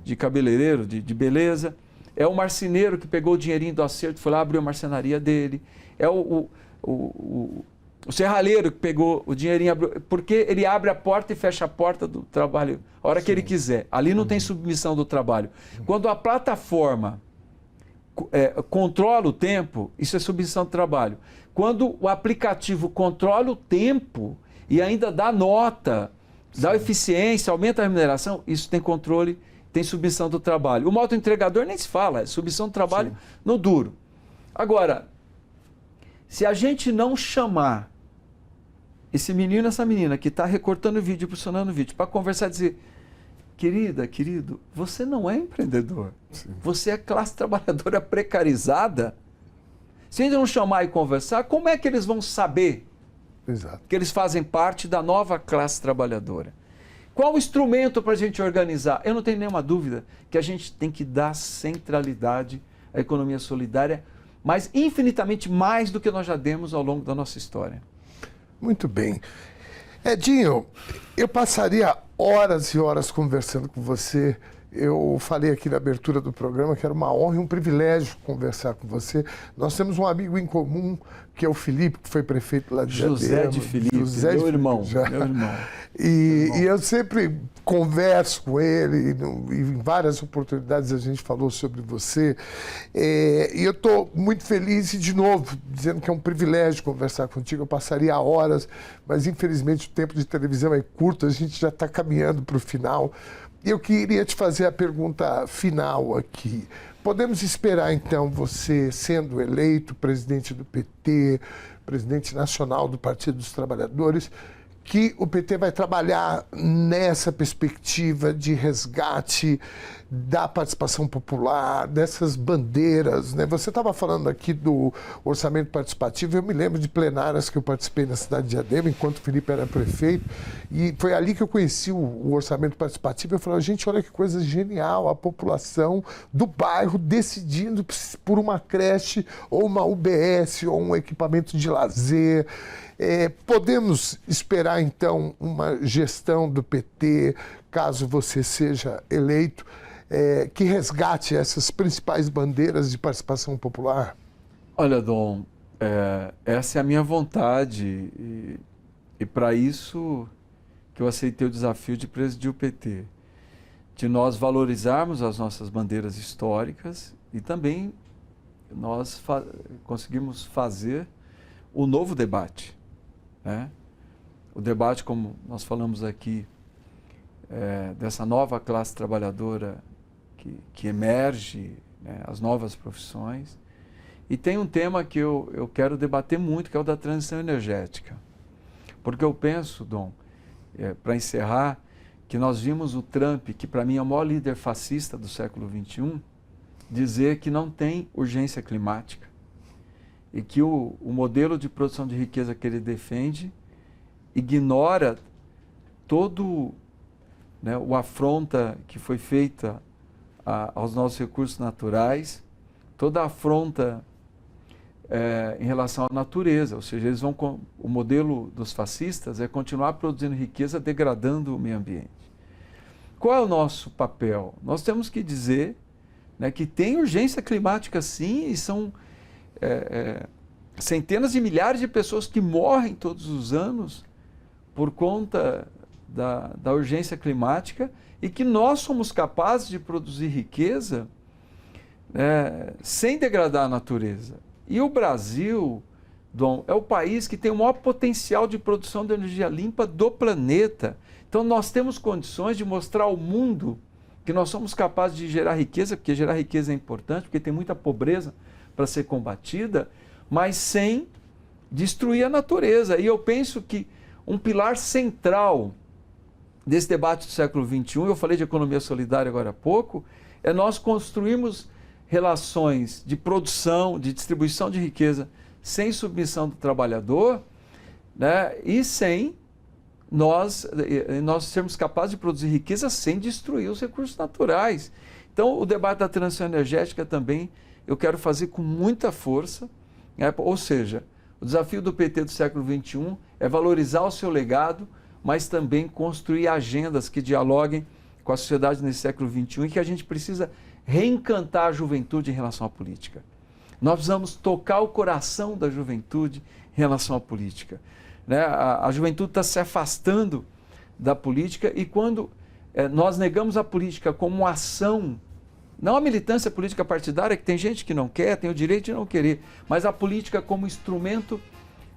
de cabeleireiro, de beleza. É o marceneiro que pegou o dinheirinho do acerto e foi lá abrir a marcenaria dele. É o serralheiro que pegou o dinheirinho, abriu, porque ele abre a porta e fecha a porta do trabalho a hora que ele quiser. Ali não tem submissão do trabalho. Quando a plataforma controla o tempo, isso é submissão do trabalho. Quando o aplicativo controla o tempo e ainda dá nota, dá eficiência, aumenta a remuneração, isso tem controle, tem submissão do trabalho. O motoentregador nem se fala, é submissão do trabalho no duro. Agora, se a gente não chamar esse menino, essa menina que está recortando o vídeo, impulsionando o vídeo, para conversar e dizer, querida, querido, você não é empreendedor. Sim. Você é classe trabalhadora precarizada. Se a gente não chamar e conversar, como é que eles vão saber que eles fazem parte da nova classe trabalhadora? Qual o instrumento para a gente organizar? Eu não tenho nenhuma dúvida que a gente tem que dar centralidade à economia solidária, mas infinitamente mais do que nós já demos ao longo da nossa história. Muito bem. Edinho, eu passaria horas e horas conversando com você. Eu falei aqui na abertura do programa que era uma honra e um privilégio conversar com você. Nós temos um amigo em comum, que é o Felipe, que foi prefeito lá de José de Felipe, meu irmão. E eu sempre converso com ele, e em várias oportunidades a gente falou sobre você. E eu estou muito feliz e, de novo, dizendo que é um privilégio conversar contigo. Eu passaria horas, mas infelizmente o tempo de televisão é curto, a gente já está caminhando para o final. Eu queria te fazer a pergunta final aqui. Podemos esperar, então, você sendo eleito presidente do PT, presidente nacional do Partido dos Trabalhadores, que o PT vai trabalhar nessa perspectiva de resgate da participação popular, dessas bandeiras, né? Você estava falando aqui do orçamento participativo, eu me lembro de plenárias que eu participei na cidade de Diadema, enquanto o Felipe era prefeito, e foi ali que eu conheci o orçamento participativo. Eu falei, gente, olha que coisa genial, a população do bairro decidindo por uma creche, ou uma UBS, ou um equipamento de lazer. Podemos esperar, então, uma gestão do PT, caso você seja eleito, que resgate essas principais bandeiras de participação popular? Olha, Dom, essa é a minha vontade e para isso que eu aceitei o desafio de presidir o PT, de nós valorizarmos as nossas bandeiras históricas e também nós conseguimos fazer o novo debate, né? O debate, como nós falamos aqui, dessa nova classe trabalhadora que emerge, né, as novas profissões. E tem um tema que eu quero debater muito, que é o da transição energética. Porque eu penso, Dom, para encerrar, que nós vimos o Trump, que para mim é o maior líder fascista do século XXI, dizer que não tem urgência climática e que o modelo de produção de riqueza que ele defende ignora todo, né, o afronta que foi feita aos nossos recursos naturais, toda a afronta em relação à natureza, ou seja, eles vão o modelo dos fascistas é continuar produzindo riqueza degradando o meio ambiente. Qual é o nosso papel? Nós temos que dizer, né, que tem urgência climática sim, e são centenas de milhares de pessoas que morrem todos os anos por conta da urgência climática, e que nós somos capazes de produzir riqueza sem degradar a natureza. E o Brasil, Dom, é o país que tem o maior potencial de produção de energia limpa do planeta. Então nós temos condições de mostrar ao mundo que nós somos capazes de gerar riqueza, porque gerar riqueza é importante, porque tem muita pobreza para ser combatida, mas sem destruir a natureza. E eu penso que um pilar central desse debate do século XXI, eu falei de economia solidária agora há pouco, é nós construirmos relações de produção, de distribuição de riqueza sem submissão do trabalhador, né, e sem nós sermos capazes de produzir riqueza sem destruir os recursos naturais. Então, o debate da transição energética também eu quero fazer com muita força, né? Ou seja, o desafio do PT do século XXI é valorizar o seu legado, mas também construir agendas que dialoguem com a sociedade nesse século XXI e que a gente precisa reencantar a juventude em relação à política. Nós precisamos tocar o coração da juventude em relação à política, né? A juventude está se afastando da política e quando nós negamos a política como uma ação, não a militância política partidária, que tem gente que não quer, tem o direito de não querer, mas a política como instrumento,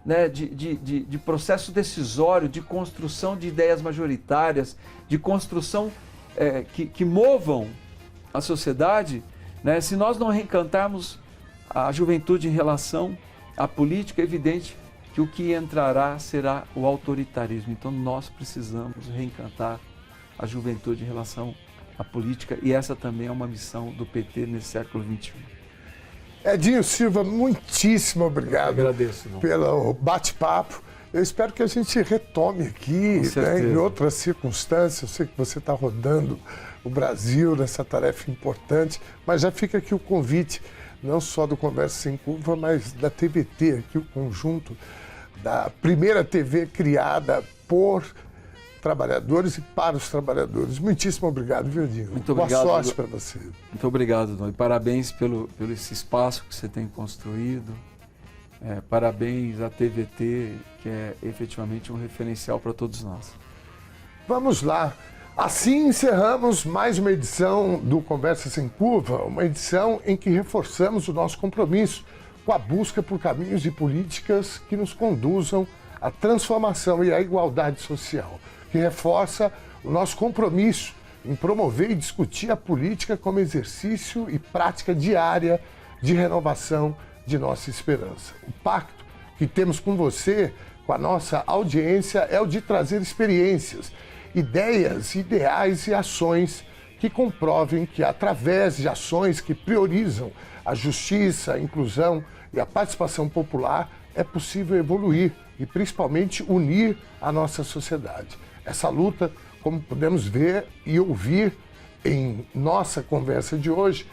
né, de processo decisório, de construção de ideias majoritárias, de construção que movam a sociedade, né? Se nós não reencantarmos a juventude em relação à política, é evidente que o que entrará será o autoritarismo. Então nós precisamos reencantar a juventude em relação à política e essa também é uma missão do PT nesse século XXI. Edinho Silva, muitíssimo obrigado. Agradeço, pelo bate-papo. Eu espero que a gente retome aqui, né, em outras circunstâncias. Eu sei que você está rodando o Brasil nessa tarefa importante, mas já fica aqui o convite, não só do Conversa Sem Curva, mas da TVT, aqui o conjunto da primeira TV criada por trabalhadores e para os trabalhadores. Muitíssimo obrigado, viu, Edinho? Muito obrigado. Boa sorte para você. Muito obrigado, Dom. E parabéns pelo esse espaço que você tem construído. Parabéns à TVT, que é efetivamente um referencial para todos nós. Vamos lá. Assim encerramos mais uma edição do Conversa Sem Curva, uma edição em que reforçamos o nosso compromisso com a busca por caminhos e políticas que nos conduzam à transformação e à igualdade social, que reforça o nosso compromisso em promover e discutir a política como exercício e prática diária de renovação de nossa esperança. O pacto que temos com você, com a nossa audiência, é o de trazer experiências, ideias, ideais e ações que comprovem que, através de ações que priorizam a justiça, a inclusão e a participação popular, é possível evoluir e, principalmente, unir a nossa sociedade. Essa luta, como podemos ver e ouvir em nossa conversa de hoje,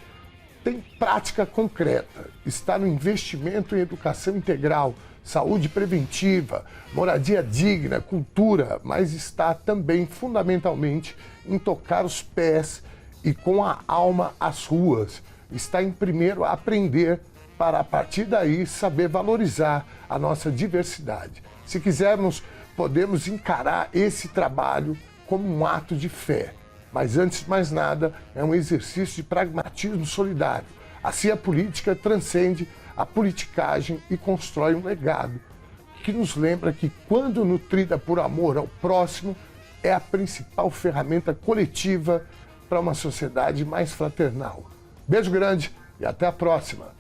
tem prática concreta, está no investimento em educação integral, saúde preventiva, moradia digna, cultura, mas está também fundamentalmente em tocar os pés e com a alma as ruas. Está em primeiro aprender para a partir daí saber valorizar a nossa diversidade. Se quisermos, podemos encarar esse trabalho como um ato de fé. Mas, antes de mais nada, é um exercício de pragmatismo solidário. Assim, a política transcende a politicagem e constrói um legado que nos lembra que, quando nutrida por amor ao próximo, é a principal ferramenta coletiva para uma sociedade mais fraternal. Beijo grande e até a próxima!